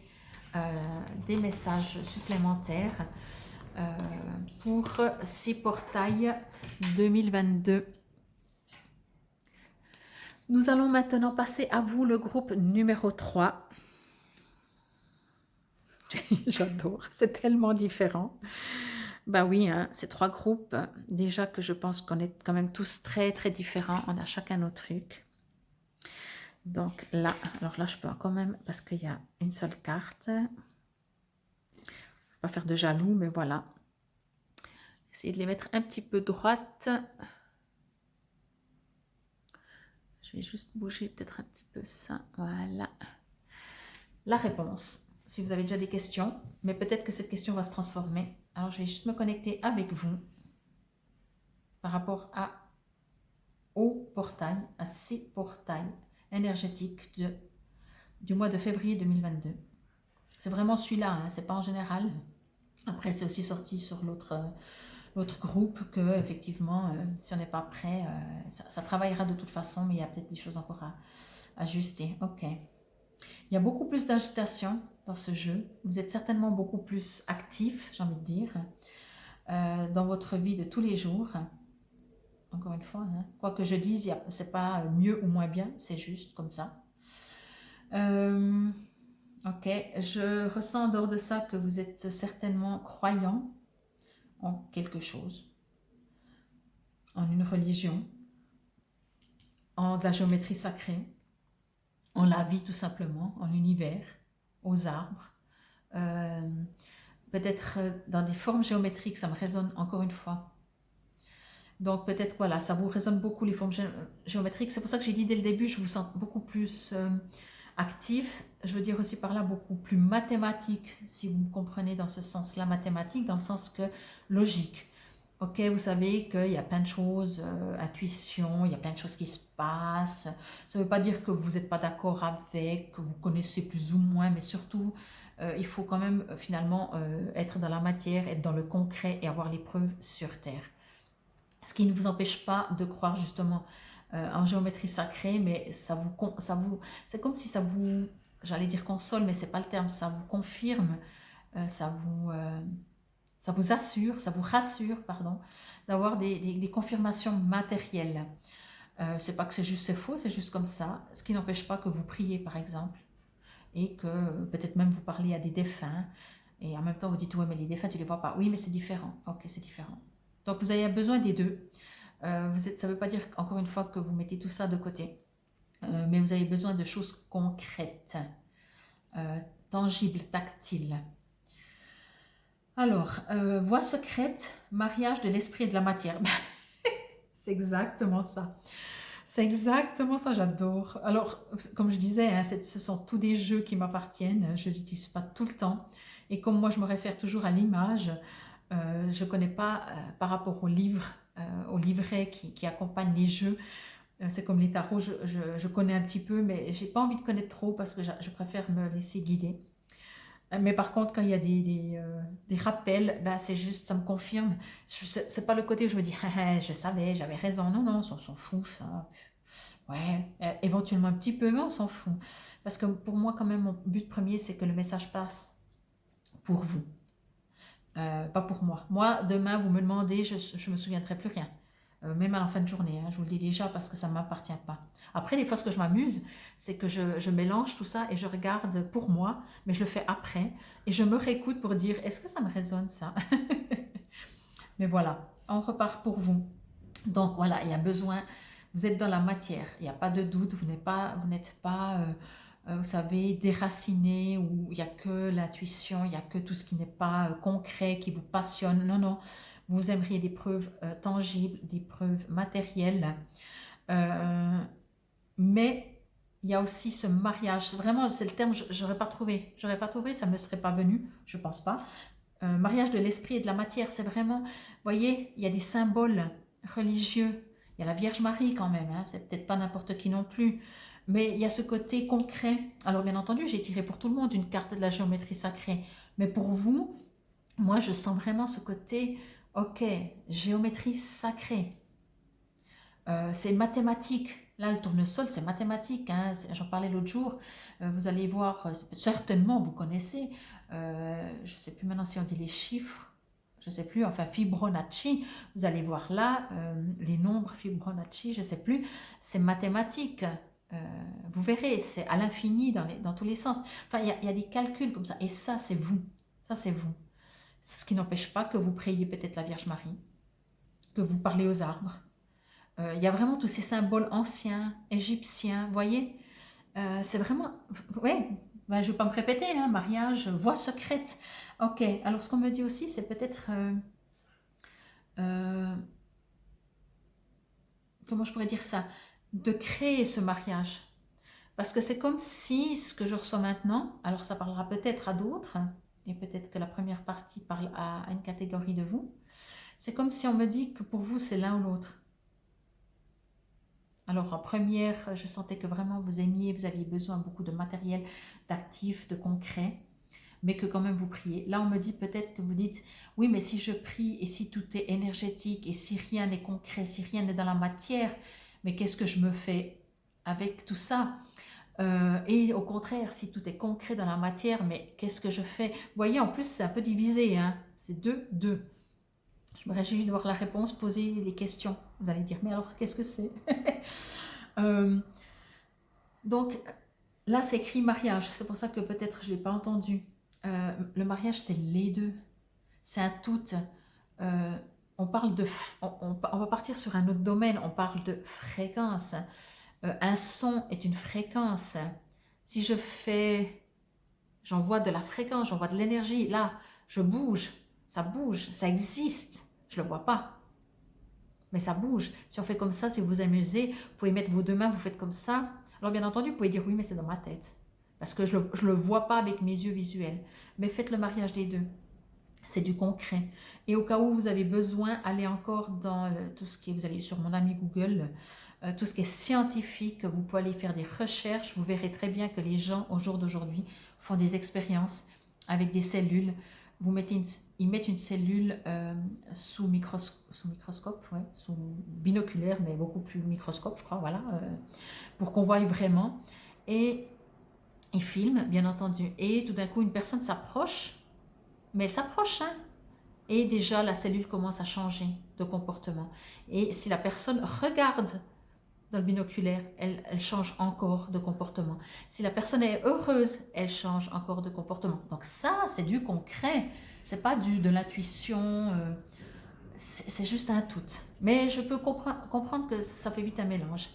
des messages supplémentaires pour ces portails 2022. Nous allons maintenant passer à vous le groupe numéro 3. J'adore, c'est tellement différent. Ben oui, hein, ces 3 groupes, déjà que je pense qu'on est quand même tous très très différents, on a chacun nos trucs. Donc là, alors là je peux quand même, parce qu'il y a une seule carte, pas faire de jaloux, mais voilà. Essayer de les mettre un petit peu droites. Je vais juste bouger peut-être un petit peu ça, voilà. La réponse, si vous avez déjà des questions, mais peut-être que cette question va se transformer. Alors, je vais juste me connecter avec vous par rapport au portail, à ces portails énergétiques du mois de février 2022. C'est vraiment celui-là, hein, c'est pas en général. Après, c'est aussi sorti sur l'autre l'autre groupe que, effectivement, si on n'est pas prêt, ça travaillera de toute façon, mais il y a peut-être des choses encore à ajuster. Ok. Il y a beaucoup plus d'agitation dans ce jeu. Vous êtes certainement beaucoup plus actif, j'ai envie de dire, dans votre vie de tous les jours. Encore une fois, hein, quoi que je dise, c'est pas mieux ou moins bien, c'est juste comme ça. Ok, je ressens en dehors de ça que vous êtes certainement croyant en quelque chose, en une religion, en de la géométrie sacrée, en la vie tout simplement, en l'univers, aux arbres, peut-être dans des formes géométriques, ça me résonne encore une fois. Donc peut-être, voilà, ça vous résonne beaucoup les formes géométriques. C'est pour ça que j'ai dit dès le début, je vous sens beaucoup plus actif. Je veux dire aussi par là beaucoup plus mathématique, si vous me comprenez dans ce sens-là, mathématique, dans le sens que logique. Ok, vous savez qu'il y a plein de choses, intuition, il y a plein de choses qui se passent. Ça ne veut pas dire que vous n'êtes pas d'accord avec, que vous connaissez plus ou moins, mais surtout, il faut quand même finalement être dans la matière, être dans le concret et avoir les preuves sur Terre. Ce qui ne vous empêche pas de croire justement en géométrie sacrée, mais c'est comme si ça vous, j'allais dire console, mais c'est pas le terme, ça vous confirme, ça vous assure, ça vous rassure, pardon, d'avoir des confirmations matérielles. C'est pas que c'est faux, c'est juste comme ça, ce qui n'empêche pas que vous priez par exemple, et que peut-être même vous parlez à des défunts, et en même temps vous dites, ouais mais les défunts tu les vois pas, oui mais c'est différent, ok c'est différent. Donc vous avez besoin des deux. Ça ne veut pas dire encore une fois que vous mettez tout ça de côté, mais vous avez besoin de choses concrètes, tangibles, tactiles. Alors, voie secrète, mariage de l'esprit et de la matière. C'est exactement ça. C'est exactement ça, j'adore. Alors, comme je disais, hein, ce sont tous des jeux qui m'appartiennent, je ne l'utilise pas tout le temps. Et comme moi, je me réfère toujours à l'image, je ne connais pas par rapport aux livres, aux livrets qui accompagnent les jeux. C'est comme les tarots, je connais un petit peu, mais je n'ai pas envie de connaître trop parce que je préfère me laisser guider. Mais par contre, quand il y a des rappels, ben c'est juste, ça me confirme. C'est pas le côté où je me dis, ah, ah, je savais, j'avais raison. Non, non, on s'en fout, ça. Ouais, éventuellement un petit peu, mais on s'en fout. Parce que pour moi, quand même, mon but premier, c'est que le message passe pour vous. Pas pour moi. Moi, demain, vous me demandez, je ne me souviendrai plus rien. Même à la fin de journée, hein, je vous le dis déjà parce que ça ne m'appartient pas. Après, des fois, ce que je m'amuse, c'est que je mélange tout ça et je regarde pour moi, mais je le fais après. Et je me réécoute pour dire, est-ce que ça me résonne ça? Mais voilà, on repart pour vous. Donc voilà, il y a besoin, vous êtes dans la matière, il n'y a pas de doute, vous n'êtes pas vous savez, déraciné, où il n'y a que l'intuition, il n'y a que tout ce qui n'est pas concret, qui vous passionne. Non, non, vous aimeriez des preuves tangibles, des preuves matérielles. Euh, mais il y a aussi ce mariage. Vraiment, c'est le terme, je n'aurais pas trouvé. J'aurais pas trouvé, ça ne me serait pas venu, je ne pense pas. Mariage de l'esprit et de la matière, c'est vraiment, vous voyez, il y a des symboles religieux. Il y a la Vierge Marie quand même, hein, c'est peut-être pas n'importe qui non plus. Mais il y a ce côté concret. Alors bien entendu, j'ai tiré pour tout le monde une carte de la géométrie sacrée. Mais pour vous, moi je sens vraiment ce côté, ok, géométrie sacrée. C'est mathématique. Là, le tournesol, c'est mathématique, hein. J'en parlais l'autre jour. Vous allez voir, certainement, vous connaissez, je ne sais plus maintenant si on dit les chiffres, je ne sais plus, enfin Fibonacci, vous allez voir là, les nombres Fibonacci, je ne sais plus, c'est mathématique. Vous verrez, c'est à l'infini dans tous les sens. Enfin, il y a des calculs comme ça. Et ça, c'est vous. Ça, c'est vous. C'est ce qui n'empêche pas que vous priez peut-être la Vierge Marie, que vous parlez aux arbres. Il y a vraiment tous ces symboles anciens, égyptiens, vous voyez. C'est vraiment, ouais, ben, je ne vais pas me répéter, hein, mariage, voie secrète. Ok, alors ce qu'on me dit aussi, c'est peut-être, euh, comment je pourrais dire ça, de créer ce mariage. Parce que c'est comme si ce que je reçois maintenant, alors ça parlera peut-être à d'autres, et peut-être que la première partie parle à une catégorie de vous, c'est comme si on me dit que pour vous, c'est l'un ou l'autre. Alors en première, je sentais que vraiment vous aimiez, vous aviez besoin beaucoup de matériel, d'actifs, de concret. mais que quand même vous priez. Là, on me dit peut-être que vous dites, oui, mais si je prie et si tout est énergétique et si rien n'est concret, si rien n'est dans la matière, mais qu'est-ce que je me fais avec tout ça? Et au contraire, si tout est concret dans la matière, mais qu'est-ce que je fais? Vous voyez, en plus, c'est un peu divisé, hein? C'est deux, deux. Je me réjouis de voir la réponse, poser les questions. Vous allez dire, mais alors, qu'est-ce que c'est? Donc, là, c'est écrit mariage. C'est pour ça que peut-être je ne l'ai pas entendu. Le mariage, c'est les deux. C'est un tout. On parle de... on va partir sur un autre domaine. On parle de fréquence. Un son est une fréquence. Si je fais... J'envoie de la fréquence, j'envoie de l'énergie. Là, je bouge, ça existe. Je ne le vois pas, mais ça bouge. Si on fait comme ça, si vous vous amusez, vous pouvez mettre vos deux mains, vous faites comme ça. Alors bien entendu, vous pouvez dire oui, mais c'est dans ma tête. Parce que je ne le vois pas avec mes yeux visuels. Mais faites le mariage des deux. C'est du concret. Et au cas où vous avez besoin, allez encore dans tout ce qui est, vous allez sur mon ami Google, tout ce qui est scientifique, vous pouvez aller faire des recherches, vous verrez très bien que les gens au jour d'aujourd'hui font des expériences avec des cellules. Ils mettent une cellule sous microscope, ouais, sous binoculaire, mais beaucoup plus microscope, je crois, voilà, pour qu'on voie vraiment. Et ils filment, bien entendu. Et tout d'un coup, une personne s'approche, mais s'approche, hein, et déjà la cellule commence à changer de comportement. Et si la personne regarde dans le binoculaire, elle change encore de comportement. Si la personne est heureuse, elle change encore de comportement. Donc ça, c'est du concret. C'est pas de l'intuition. C'est juste un tout. Mais je peux comprendre que ça fait vite un mélange.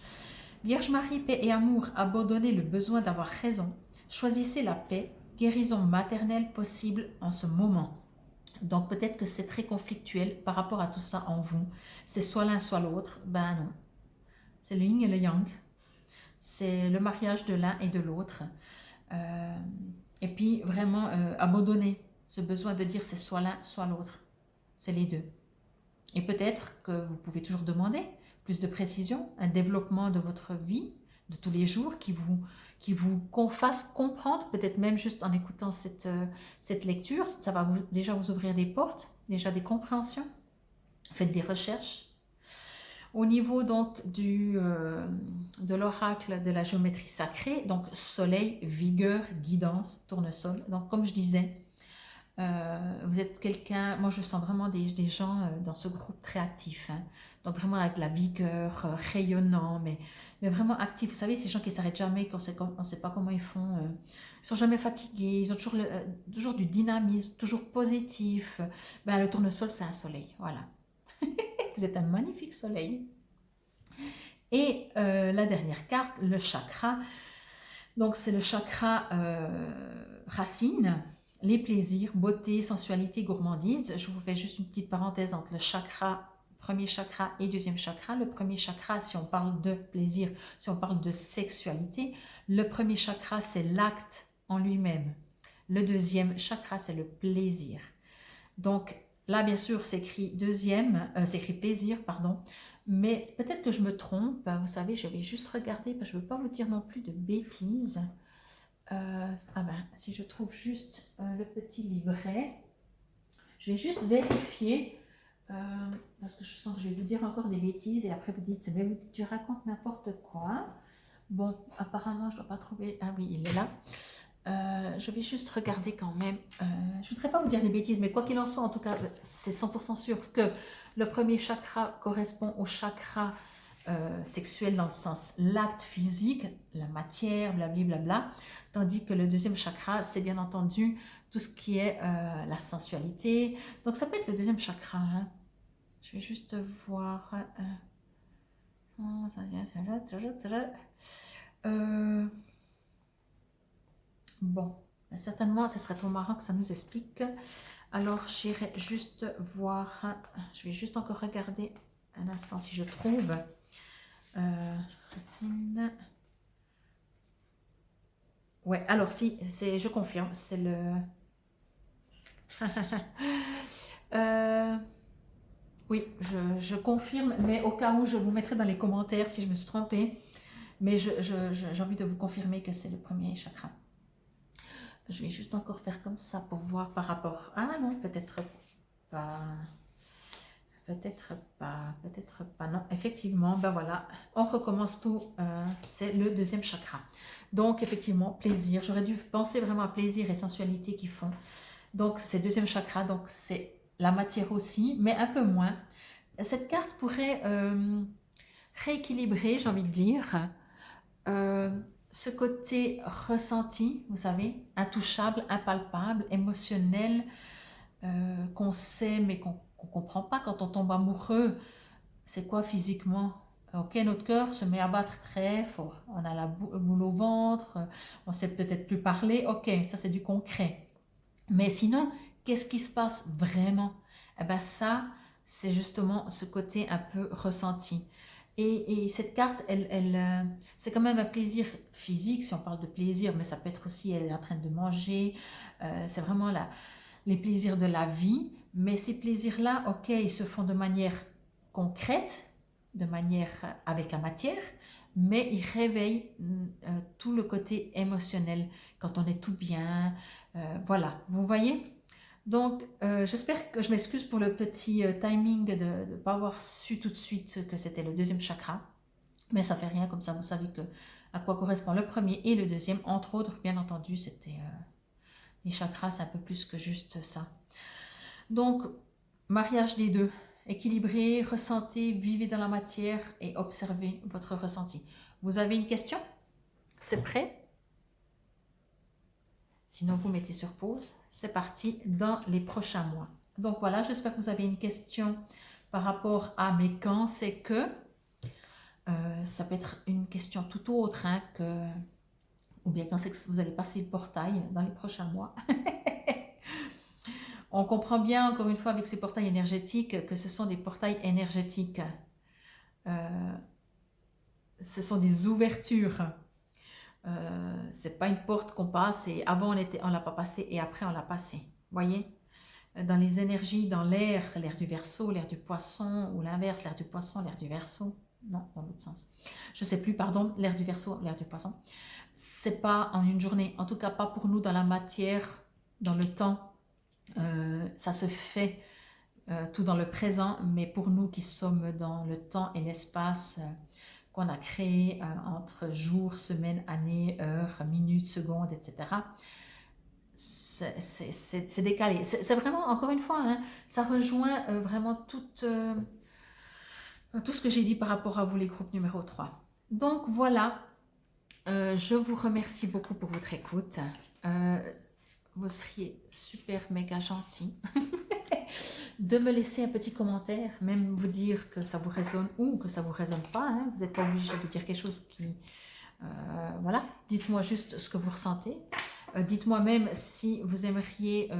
Vierge Marie, paix et amour, abandonnez le besoin d'avoir raison. Choisissez la paix, guérison maternelle possible en ce moment. Donc peut-être que c'est très conflictuel par rapport à tout ça en vous. C'est soit l'un, soit l'autre. Ben non. C'est le yin et le yang. C'est le mariage de l'un et de l'autre. Et puis vraiment abandonner ce besoin de dire c'est soit l'un, soit l'autre. C'est les deux. Et peut-être que vous pouvez toujours demander plus de précision, un développement de votre vie de tous les jours qui vous fasse comprendre, peut-être même juste en écoutant cette lecture, ça va déjà vous ouvrir des portes, déjà des compréhensions. Faites des recherches. Au niveau donc de l'oracle de la géométrie sacrée, donc soleil, vigueur, guidance, tournesol. Donc comme je disais, vous êtes quelqu'un, moi je sens vraiment des gens dans ce groupe très actifs, hein. Donc vraiment avec la vigueur, rayonnant, mais vraiment actifs. Vous savez, ces gens qui ne s'arrêtent jamais, qu'on ne sait pas comment ils font, ils ne sont jamais fatigués, ils ont toujours du dynamisme, toujours positif. Ben, le tournesol, c'est un soleil, voilà. Vous êtes un magnifique soleil. Et la dernière carte, le chakra. Donc c'est le chakra racine, les plaisirs, beauté, sensualité, gourmandise. Je vous fais juste une petite parenthèse entre le chakra, premier chakra et deuxième chakra. Le premier chakra, si on parle de plaisir, si on parle de sexualité, le premier chakra, c'est l'acte en lui-même. Le deuxième chakra, c'est le plaisir. Donc là, bien sûr, c'est écrit c'est écrit plaisir, pardon. Mais peut-être que je me trompe. Vous savez, je vais juste regarder, parce que je ne veux pas vous dire non plus de bêtises. Si je trouve juste le petit livret, je vais juste vérifier, parce que je sens que je vais vous dire encore des bêtises, et après vous dites, mais tu racontes n'importe quoi. Bon, apparemment, je ne dois pas trouver... Ah oui, il est là. Je vais juste regarder quand même. Je ne voudrais pas vous dire des bêtises, mais quoi qu'il en soit, en tout cas, c'est 100% sûr que le premier chakra correspond au chakra sexuel dans le sens l'acte physique, la matière, blablabla, tandis que le deuxième chakra, c'est bien entendu tout ce qui est la sensualité. Donc ça peut être le deuxième chakra, hein. Je vais juste voir... Bon, certainement, ce serait trop marrant que ça nous explique. Alors, j'irai juste voir, je vais juste encore regarder un instant si je trouve. Ouais, alors si, je confirme, c'est le... oui, je confirme, mais au cas où, je vous mettrai dans les commentaires si je me suis trompée. Mais j'ai envie de vous confirmer que c'est le premier chakra. Je vais juste encore faire comme ça pour voir par rapport... Ah non, peut-être pas. Peut-être pas, peut-être pas. Non, effectivement, ben voilà, on recommence tout. C'est le deuxième chakra. Donc, effectivement, plaisir. J'aurais dû penser vraiment à plaisir et sensualité qui font. Donc, c'est le deuxième chakra, donc c'est la matière aussi, mais un peu moins. Cette carte pourrait rééquilibrer, j'ai envie de dire, euh, ce côté ressenti, vous savez, intouchable, impalpable, émotionnel, qu'on sait mais qu'on ne comprend pas quand on tombe amoureux. C'est quoi physiquement? Ok, notre cœur se met à battre très fort. On a la boule au ventre, on sait peut-être plus parler. Ok, ça c'est du concret. Mais sinon, qu'est-ce qui se passe vraiment? Eh bien ça, c'est justement ce côté un peu ressenti. Et cette carte, c'est quand même un plaisir physique, si on parle de plaisir, mais ça peut être aussi, elle est en train de manger. C'est vraiment les plaisirs de la vie. Mais ces plaisirs-là, ok, ils se font de manière concrète, de manière avec la matière, mais ils réveillent tout le côté émotionnel quand on est tout bien. Voilà, vous voyez? Donc, j'espère que je m'excuse pour le petit timing de ne pas avoir su tout de suite que c'était le deuxième chakra. Mais ça fait rien, comme ça vous savez que, à quoi correspond le premier et le deuxième. Entre autres, bien entendu, c'était les chakras, c'est un peu plus que juste ça. Donc, mariage des deux. Équilibrez, ressentez, vivez dans la matière et observez votre ressenti. Vous avez une question? C'est prêt? Sinon, vous mettez sur pause. C'est parti dans les prochains mois. Donc voilà, j'espère que vous avez une question par rapport à mes quand c'est que. Ça peut être une question tout autre, hein, ou bien quand c'est que vous allez passer le portail dans les prochains mois. On comprend bien, encore une fois, avec ces portails énergétiques, que ce sont des portails énergétiques. Ce sont des ouvertures. C'est pas une porte qu'on passe et avant on l'a pas passé et après on l'a passé. Voyez? Dans les énergies, dans l'air du Verseau, l'air du Poisson, ou l'inverse, l'air du Poisson, l'air du Verseau. Non, dans l'autre sens. Je sais plus, pardon, l'air du Verseau, l'air du Poisson. C'est pas en une journée, en tout cas pas pour nous dans la matière, dans le temps. Ça se fait tout dans le présent, mais pour nous qui sommes dans le temps et l'espace qu'on a créé entre jours, semaines, années, heures, minutes, secondes, etc., c'est décalé. C'est vraiment, encore une fois, hein, ça rejoint vraiment tout ce que j'ai dit par rapport à vous, les groupes numéro 3. Donc voilà, je vous remercie beaucoup pour votre écoute. Vous seriez super méga gentil de me laisser un petit commentaire, même vous dire que ça vous résonne ou que ça vous résonne pas. Hein. Vous n'êtes pas obligé de dire quelque chose qui... voilà, dites-moi juste ce que vous ressentez. Dites-moi même si vous aimeriez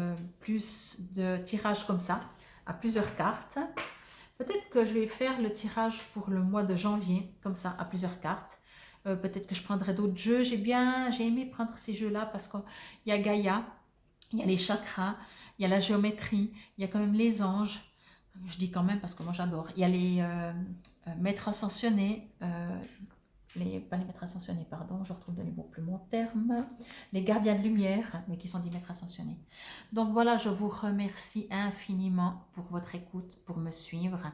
plus de tirages comme ça, à plusieurs cartes. Peut-être que je vais faire le tirage pour le mois de janvier, comme ça, à plusieurs cartes. Peut-être que je prendrai d'autres jeux. J'ai aimé prendre ces jeux-là parce qu'il y a Gaïa, il y a les chakras, il y a la géométrie, il y a quand même les anges. Je dis quand même parce que moi j'adore. Il y a les maîtres ascensionnés, pas les maîtres ascensionnés, pardon, je retrouve de nouveau plus mon terme, les gardiens de lumière, mais qui sont des maîtres ascensionnés. Donc voilà, je vous remercie infiniment pour votre écoute, pour me suivre.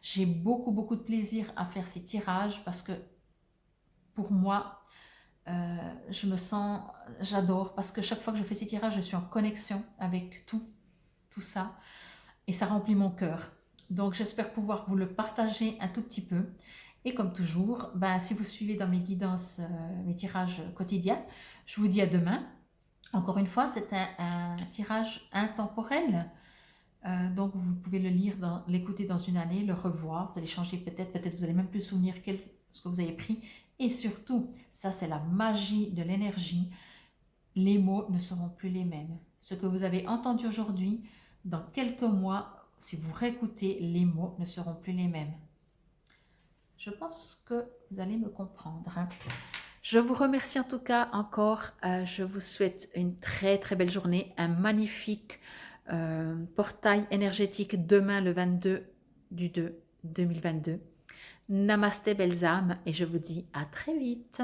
J'ai beaucoup, beaucoup de plaisir à faire ces tirages parce que pour moi, je me sens, j'adore, parce que chaque fois que je fais ces tirages, je suis en connexion avec tout ça, et ça remplit mon cœur. Donc j'espère pouvoir vous le partager un tout petit peu. Et comme toujours, si vous suivez dans mes guidances, mes tirages quotidiens, je vous dis à demain. Encore une fois, c'est un tirage intemporel. Donc vous pouvez le lire, l'écouter dans une année, le revoir. Vous allez changer peut-être vous allez même plus souvenir ce que vous avez pris. Et surtout, ça c'est la magie de l'énergie. Les mots ne seront plus les mêmes. Ce que vous avez entendu aujourd'hui, dans quelques mois, si vous réécoutez, les mots ne seront plus les mêmes. Je pense que vous allez me comprendre. Je vous remercie en tout cas encore. Je vous souhaite une très très belle journée, un magnifique portail énergétique demain le 22 du 2 2022. Namasté belles âmes et je vous dis à très vite.